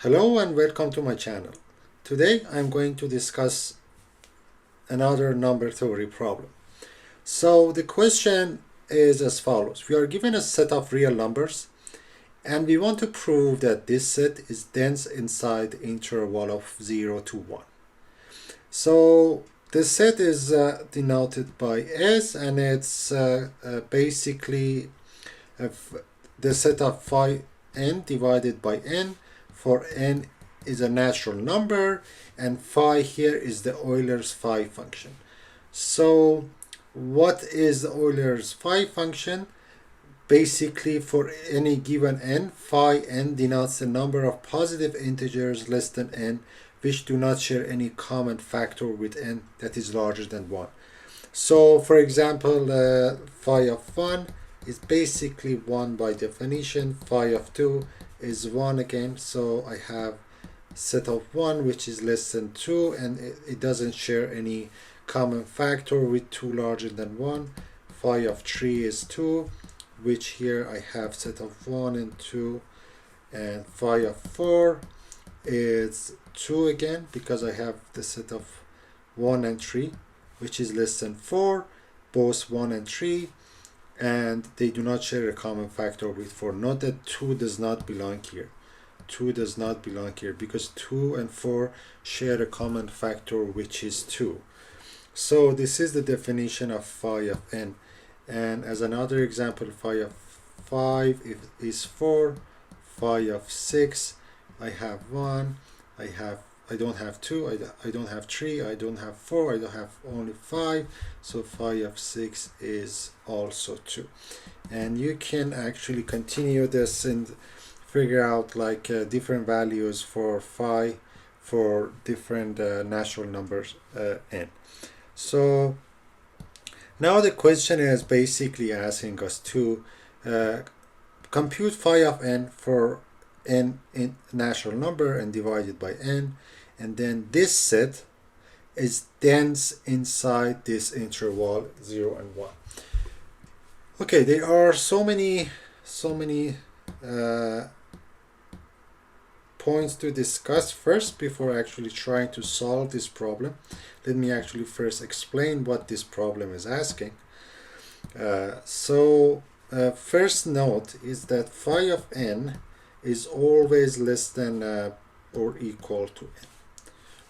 Hello and welcome to my channel. Today I'm going to discuss another number theory problem. So the question is as follows. We are given a set of real numbers and we want to prove that this set is dense inside the interval of 0 to 1. So the set is denoted by S, and it's basically the set of phi n divided by n, for n is a natural number and phi here is the Euler's phi function. So what is the Euler's phi function? Basically, for any given n, phi n denotes the number of positive integers less than n which do not share any common factor with n that is larger than 1. So for example, phi of 1 is basically 1 by definition. Phi of 2 is 1 again, so I have set of 1 which is less than 2, and it doesn't share any common factor with 2 larger than 1. Phi of 3 is 2, which here I have set of 1 and 2, and phi of 4 is 2 again because I have the set of 1 and 3, which is less than 4, both 1 and 3, and they do not share a common factor with 4. Note that 2 does not belong here. 2 does not belong here because 2 and 4 share a common factor, which is 2. So this is the definition of phi of n. And as another example, phi of 5 is 4, phi of 6, I have 1, I don't have 2, I don't have 3, I don't have 4, I don't have only 5, so phi of 6 is also 2. And you can actually continue this and figure out like different values for phi for different natural numbers n. So now the question is basically asking us to compute phi of n for n in natural number and divide it by n, and then this set is dense inside this interval 0 and 1. Okay, there are so many points to discuss. First, before actually trying to solve this problem, let me actually first explain what this problem is asking. First note is that phi of n is always less than or equal to n,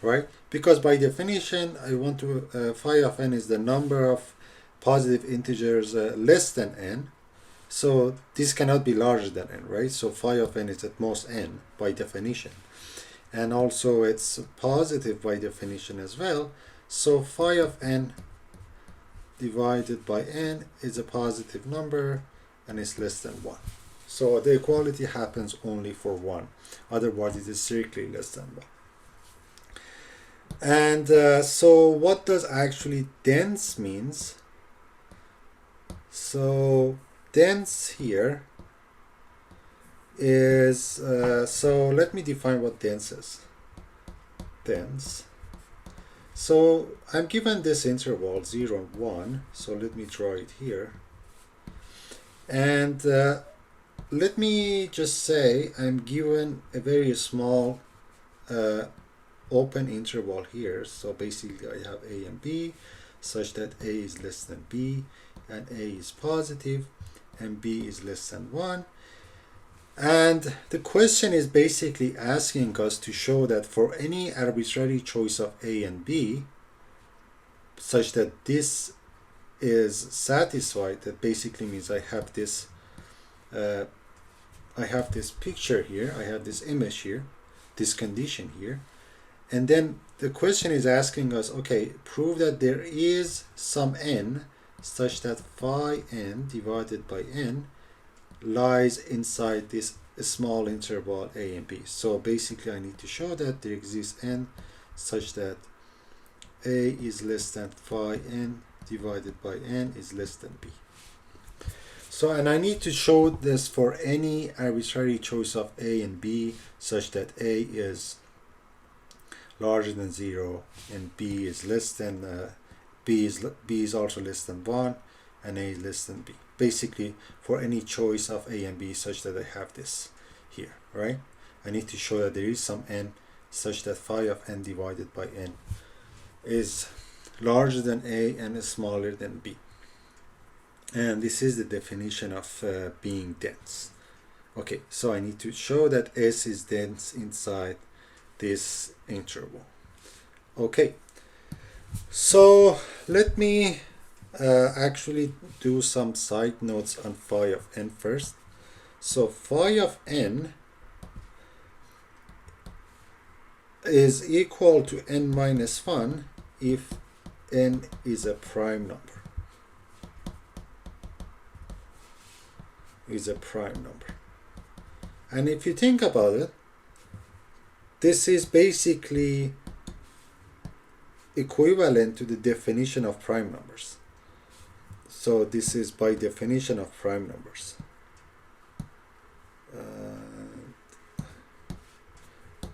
right? Because by definition, I want to phi of n is the number of positive integers less than n. So this cannot be larger than n, right? So phi of n is at most n by definition. And also it's positive by definition as well. So phi of n divided by n is a positive number and it's less than 1. So the equality happens only for 1. Otherwise it is strictly less than 1. And so what does actually dense means? So dense here is, so let me define what dense is. Dense. So I'm given this interval 0 and 1, so let me draw it here. And let me just say I'm given a very small open interval here. So basically I have a and b such that a is less than b and a is positive and b is less than 1. And the question is basically asking us to show that for any arbitrary choice of a and b such that this is satisfied, that basically means I have this picture here, I have this image here, this condition here, and then the question is asking us, okay, prove that there is some n such that phi n divided by n lies inside this small interval a and b. So basically I need to show that there exists n such that a is less than phi n divided by n is less than b. So, and I need to show this for any arbitrary choice of a and b such that a is larger than 0 and b is less than b is also less than 1 and a is less than b. Basically for any choice of a and b such that I have this here, right? I need to show that there is some n such that phi of n divided by n is larger than a and smaller than b. And this is the definition of being dense. Okay, so I need to show that S is dense inside this interval. Okay, so let me actually do some side notes on phi of n first. So phi of n is equal to n minus 1 if n is a prime number. And if you think about it, this is basically equivalent to the definition of prime numbers. So this is by definition of prime numbers.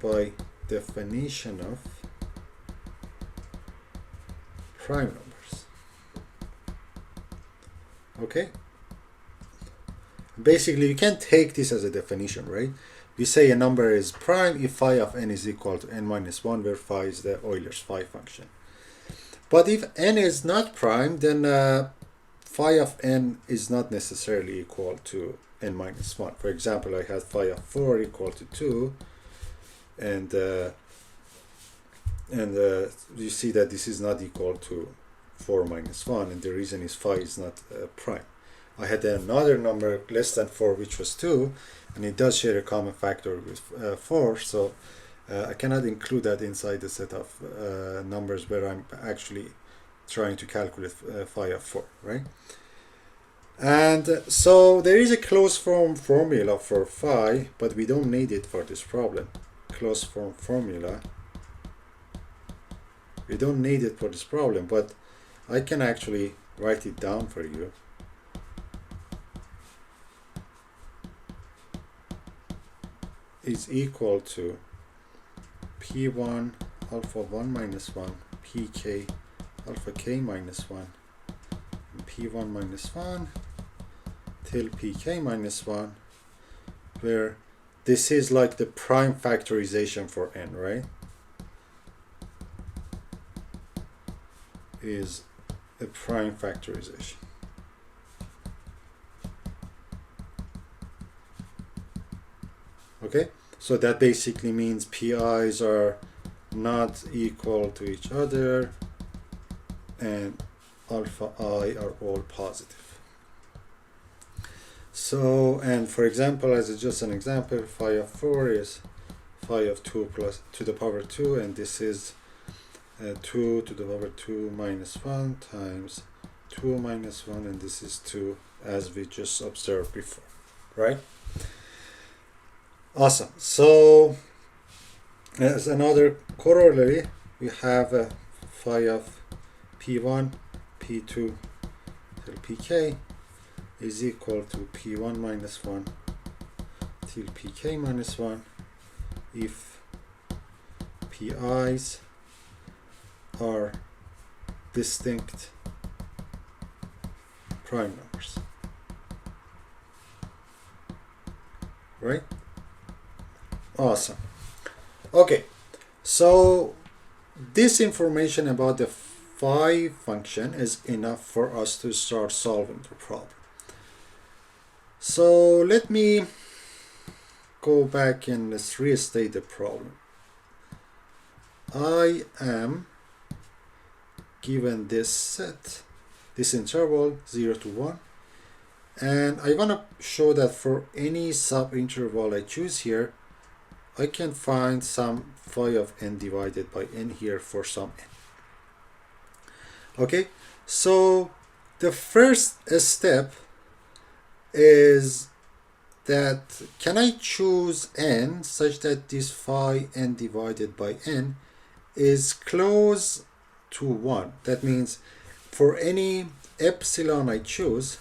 By definition of prime numbers. Okay? Basically, you can take this as a definition, right? We say a number is prime if phi of n is equal to n minus 1, where phi is the Euler's phi function. But if n is not prime, then phi of n is not necessarily equal to n minus 1. For example, I had phi of 4 equal to 2, and you see that this is not equal to 4 minus 1, and the reason is phi is not prime. I had another number less than 4, which was 2, and it does share a common factor with 4, so I cannot include that inside the set of numbers where I'm actually trying to calculate phi of 4, right? And so there is a closed form formula for phi, but we don't need it for this problem. Closed form formula. We don't need it for this problem, but I can actually write it down for you. Is equal to P1 alpha 1 minus 1 Pk alpha k minus 1 and P1 minus 1 till Pk minus 1, where this is like the prime factorization for n, right? Is a prime factorization. Okay, so that basically means PI's are not equal to each other and alpha I are all positive. So, and for example, as just an example, phi of 4 is phi of 2 plus to the power 2, and this is 2 to the power 2 minus 1 times 2 minus 1, and this is 2 as we just observed before, right? Awesome. So as another corollary, we have a phi of P1, P2 till Pk is equal to P1 minus 1 till Pk minus 1 if Pi's are distinct prime numbers, right? Awesome. Okay, so this information about the phi function is enough for us to start solving the problem. So let me go back and let's restate the problem. I am given this set, this interval 0 to 1, and I want to show that for any sub-interval I choose here, I can find some phi of n divided by n here for some n. Okay, so the first step is that can I choose n such that this phi n divided by n is close to 1. That means for any epsilon I choose,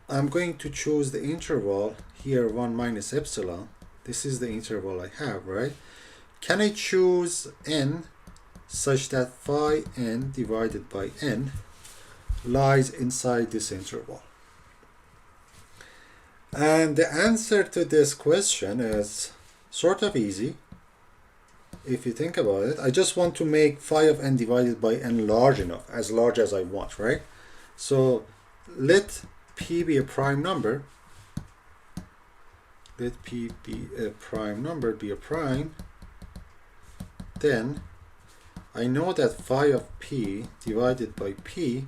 I'm going to choose the interval here 1 minus epsilon. This is the interval I have, right? Can I choose n such that phi n divided by n lies inside this interval? And the answer to this question is sort of easy if you think about it. I just want to make phi of n divided by n large enough, as large as I want, right? So let p be a prime number. Let p be a prime number, be a prime. Then I know that phi of p divided by p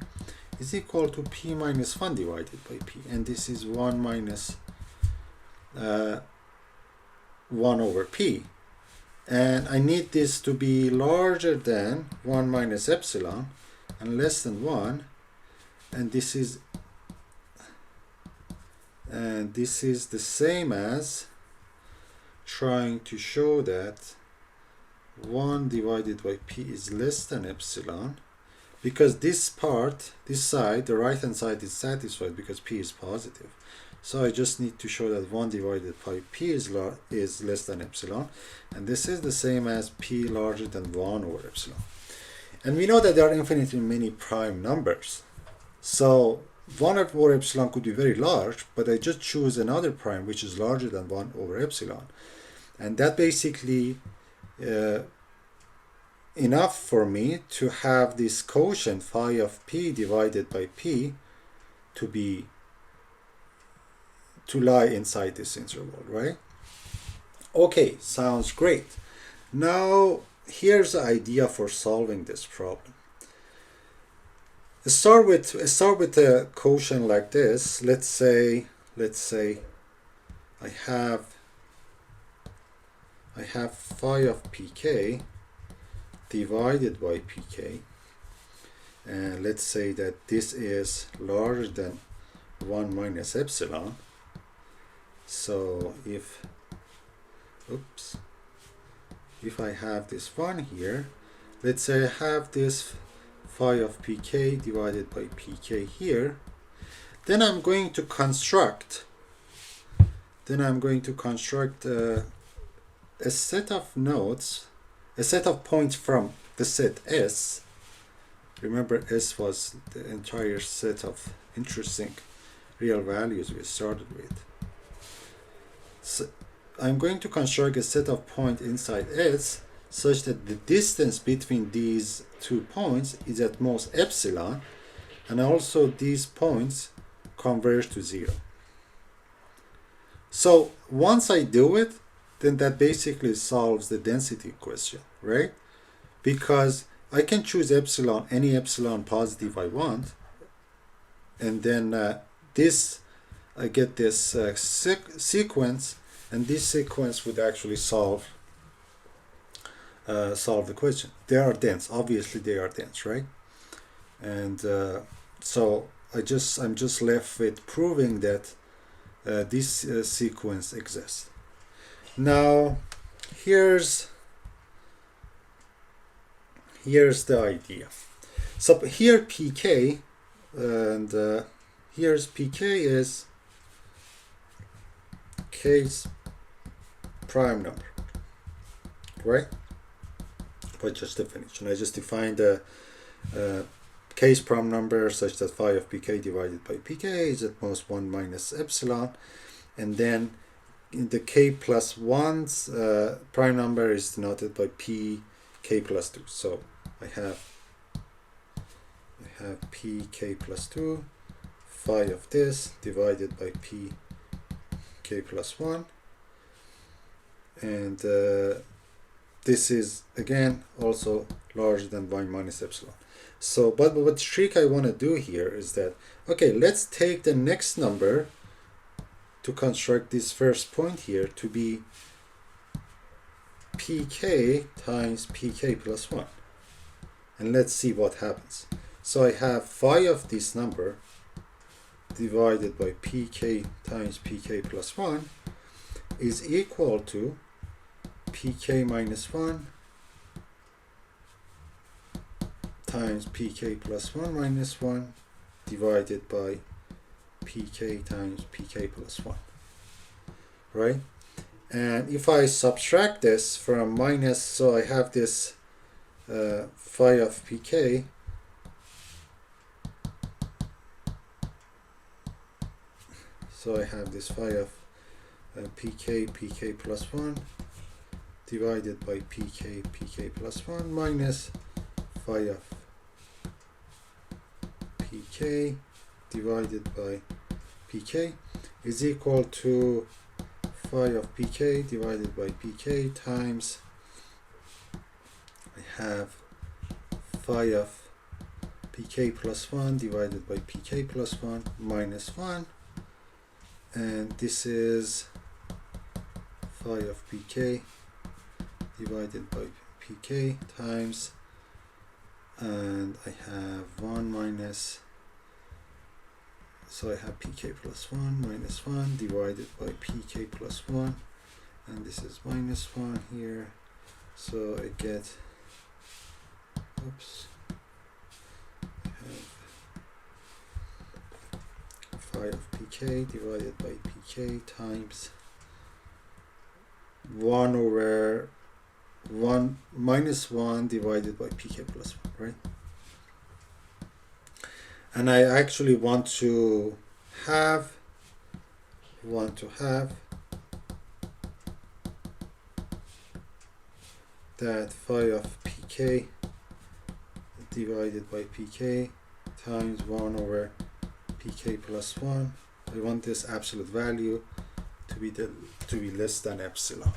is equal to p minus 1 divided by p. And this is 1 minus 1 over p. And I need this to be larger than 1 minus epsilon and less than 1. And this is the same as trying to show that 1 divided by p is less than epsilon, because this part, this side, the right hand side is satisfied because p is positive. So I just need to show that 1 divided by p is less than epsilon, and this is the same as p larger than 1 over epsilon. And we know that there are infinitely many prime numbers. So 1 over epsilon could be very large, but I just choose another prime which is larger than 1 over epsilon. And that basically enough for me to have this quotient phi of p divided by p to lie inside this interval, right? Okay, sounds great. Now here's the idea for solving this problem. Start with a quotient like this. Let's say I have phi of pk divided by pk, and let's say that this is larger than 1 minus epsilon. So if I have this 1 here, let's say I have this phi of pk divided by pk here, then I'm going to construct a set of nodes, a set of points from the set S. Remember, S was the entire set of interesting real values we started with. So I'm going to construct a set of points inside S such that the distance between these 2 points is at most epsilon, and also these points converge to 0. So once I do it, then that basically solves the density question, right? Because I can choose epsilon, any epsilon positive I want, and then I get this sequence, and this sequence would actually solve the question. They are dense, obviously they are dense, right? And so I'm just left with proving that this sequence exists. Now here's the idea. So here pk, and here's pk is k's prime number, right? By just definition, I just defined a k's prime number such that phi of pk divided by pk is at most 1 minus epsilon, and then in the k plus 1's prime number is denoted by p k plus 2. So I have p k plus 2 phi of this divided by p k plus 1, and this is again also larger than 1 minus epsilon. So but what trick I want to do here is that, okay, let's take the next number to construct this first point here to be pk times pk plus 1, and let's see what happens. So I have phi of this number divided by pk times pk plus 1 is equal to pk minus 1 times pk plus 1 minus 1 divided by pk times pk plus 1, right? And if I subtract this from minus, so I have this phi of pk So I have this phi of pk plus 1 divided by pk plus 1 minus phi of pk divided by pk is equal to phi of pk divided by pk times I have phi of pk plus 1 divided by pk plus 1 minus 1, and this is phi of pk divided by pk times, and I have 1 minus, so I have pk plus 1 minus 1 divided by pk plus 1, and this is minus 1 here, so I get, oops, I have phi of pk divided by pk times 1 over 1 minus 1 divided by pk plus 1, right? And I actually want to have that phi of pk divided by pk times 1 over pk plus 1. I want this absolute value to be less than epsilon,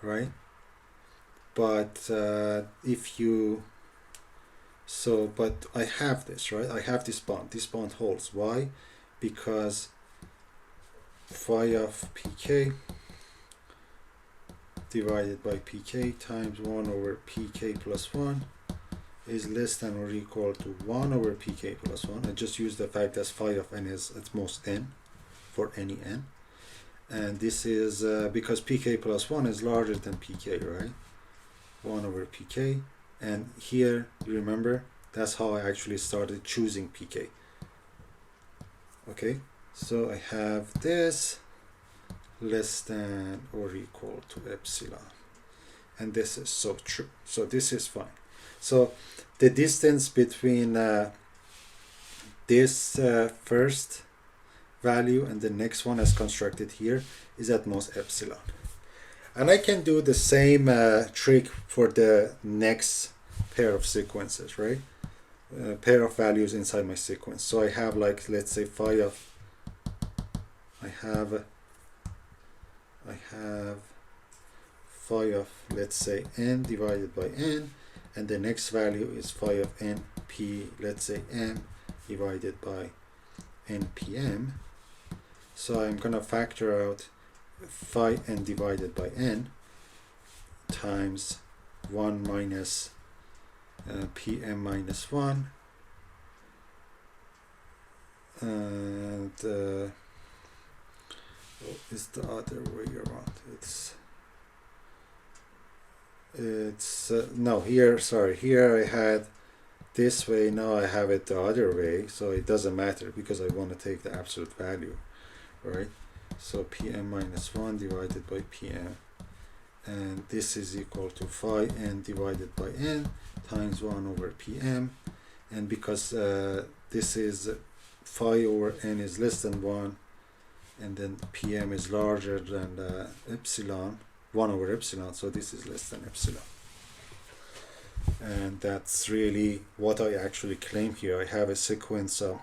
right? But if you but I have this, right? I have this bond. This bond holds. Why? Because phi of pk divided by pk times 1 over pk plus 1 is less than or equal to 1 over pk plus 1. I just use the fact that phi of n is at most n for any n. And this is because pk plus 1 is larger than pk, right? 1 over pk. And here, you remember, that's how I actually started choosing pk. Okay, so I have this less than or equal to epsilon. And this is so true. So this is fine. So the distance between this first value and the next one as constructed here is at most epsilon. And I can do the same trick for the next pair of sequences, right? Pair of values inside my sequence. So I have, like, let's say phi of, I have phi of, let's say, n divided by n, and the next value is phi of n p, let's say m divided by npm. So I'm gonna factor out phi n divided by n times 1 minus pm minus 1, and is the other way around. It's no, here, sorry, here I had this way, now I have it the other way, so it doesn't matter because I want to take the absolute value, right? So pm minus 1 divided by pm, and this is equal to phi n divided by n times 1 over pm, and because this is phi over n is less than 1, and then pm is larger than epsilon, 1 over epsilon, so this is less than epsilon. And that's really what I actually claim here. I have a sequence of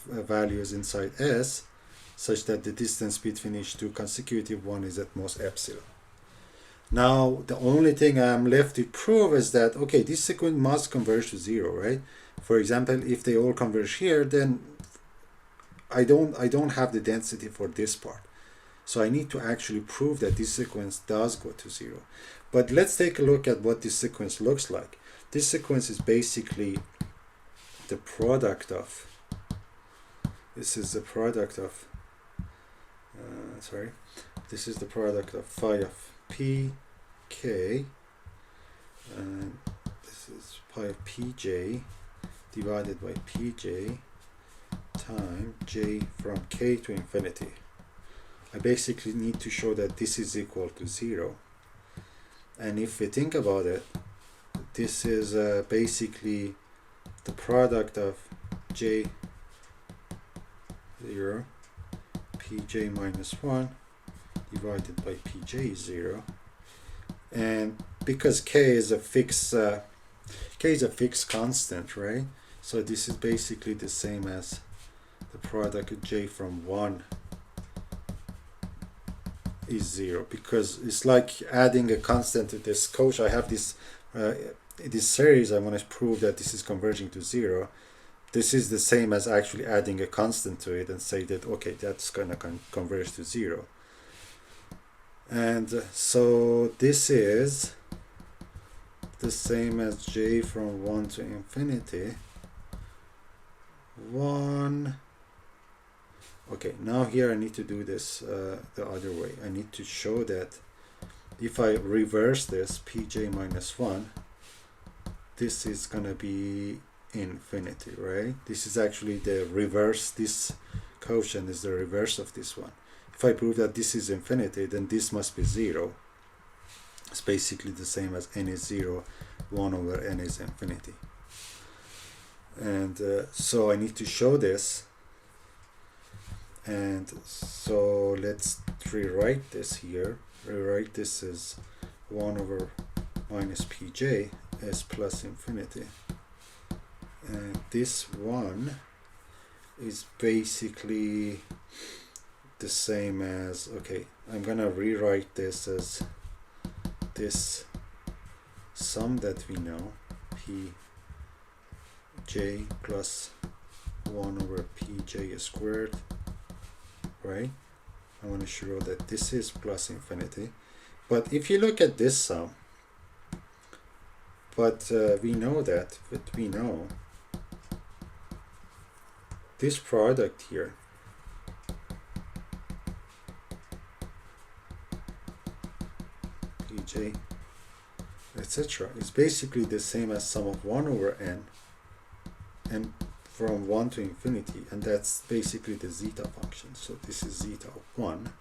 values inside S, such that the distance between each two consecutive one is at most epsilon. Now the only thing I'm left to prove is that, okay, this sequence must converge to 0, right? For example, if they all converge here, then I don't have the density for this part. So I need to actually prove that this sequence does go to 0. But let's take a look at what this sequence looks like. This sequence is basically the product of, this is the product of phi of pk, and this is pi of pj divided by pj time j from k to infinity. I basically need to show that this is equal to 0. And if we think about it, this is basically the product of j 0 pj minus 1 divided by pj 0, and because k is a fixed constant, right? So this is basically the same as the product of j from 1 is 0, because it's like adding a constant to this quotient. I have this this series. I want to prove that this is converging to 0. This is the same as actually adding a constant to it and say that, okay, that's going to converge to 0. And so this is the same as j from 1 to infinity 1. Okay, now here I need to do this the other way. I need to show that if I reverse this pj minus 1, this is gonna be infinity, right? This is actually the reverse. This quotient is the reverse of this one. If I prove that this is infinity, then this must be 0. It's basically the same as n is 0, 1 over n is infinity. And so I need to show this. And so let's rewrite this here. Rewrite this as 1 over minus pj s plus infinity. And this one is basically the same as, okay, I'm gonna rewrite this as this sum that we know, pj plus 1 over pj squared, right? I want to show that this is plus infinity. But if you look at this sum, we know this product here pj etc. is basically the same as sum of 1 over n and from 1 to infinity, and that's basically the zeta function. So this is zeta of 1.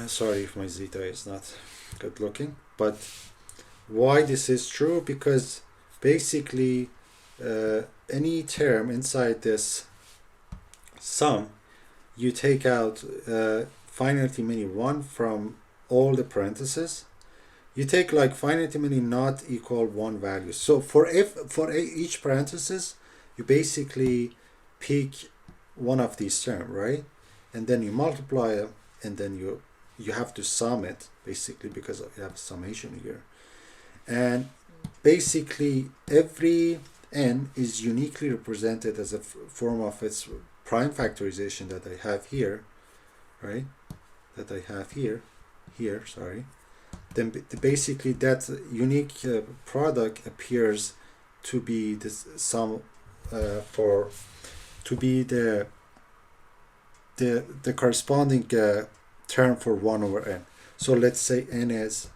Sorry if my zeta is not good looking, but why this is true? Because basically any term inside this sum, you take out finitely many 1 from all the parentheses. You take like finitely many not equal 1 values. So for each parenthesis, you basically pick one of these terms, right? And then you multiply it, and then you have to sum it, basically, because you have a summation here. And basically every n is uniquely represented as a form of its prime factorization that I have here, right? That I have here, sorry. Then basically that unique product appears to be this sum to be the corresponding term for 1 over n. So let's say n is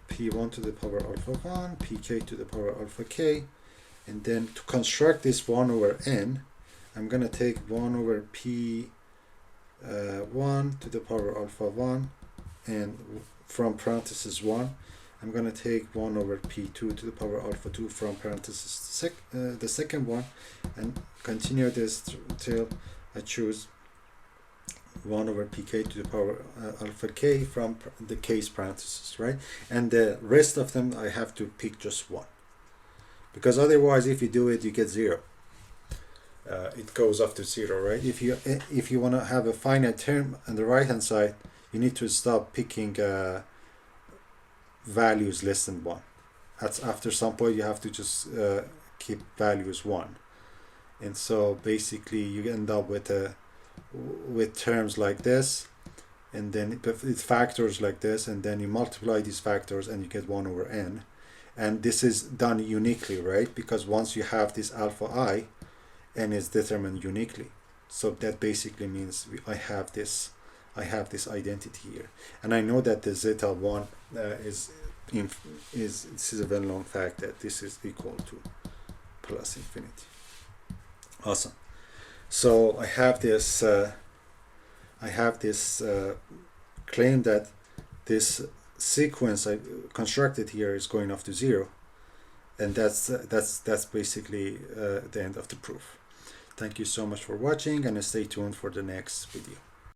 p1 to the power alpha 1, pk to the power alpha k, and then to construct this 1 over n, I'm going to take 1 over p 1 to the power alpha 1, and from parenthesis 1, I'm going to take 1 over p2 to the power alpha 2 from parenthesis the second one, and continue this till I choose 1 over pk to the power alpha k from the case parenthesis, right? And the rest of them I have to pick just 1, because otherwise if you do it you get 0. It goes up to 0, right? If you want to have a finite term on the right hand side, you need to stop picking values less than 1. After some point you have to just keep values 1, and so basically you end up with terms like this, and then with factors like this, and then you multiply these factors and you get 1 over n. And this is done uniquely, right? Because once you have this alpha I, n is determined uniquely. So that basically means I have this identity here, and I know that the zeta 1 this is a well-known fact that this is equal to plus infinity. Awesome. So I have this claim that this sequence I constructed here is going off to 0, and that's basically the end of the proof. Thank you so much for watching, and stay tuned for the next video.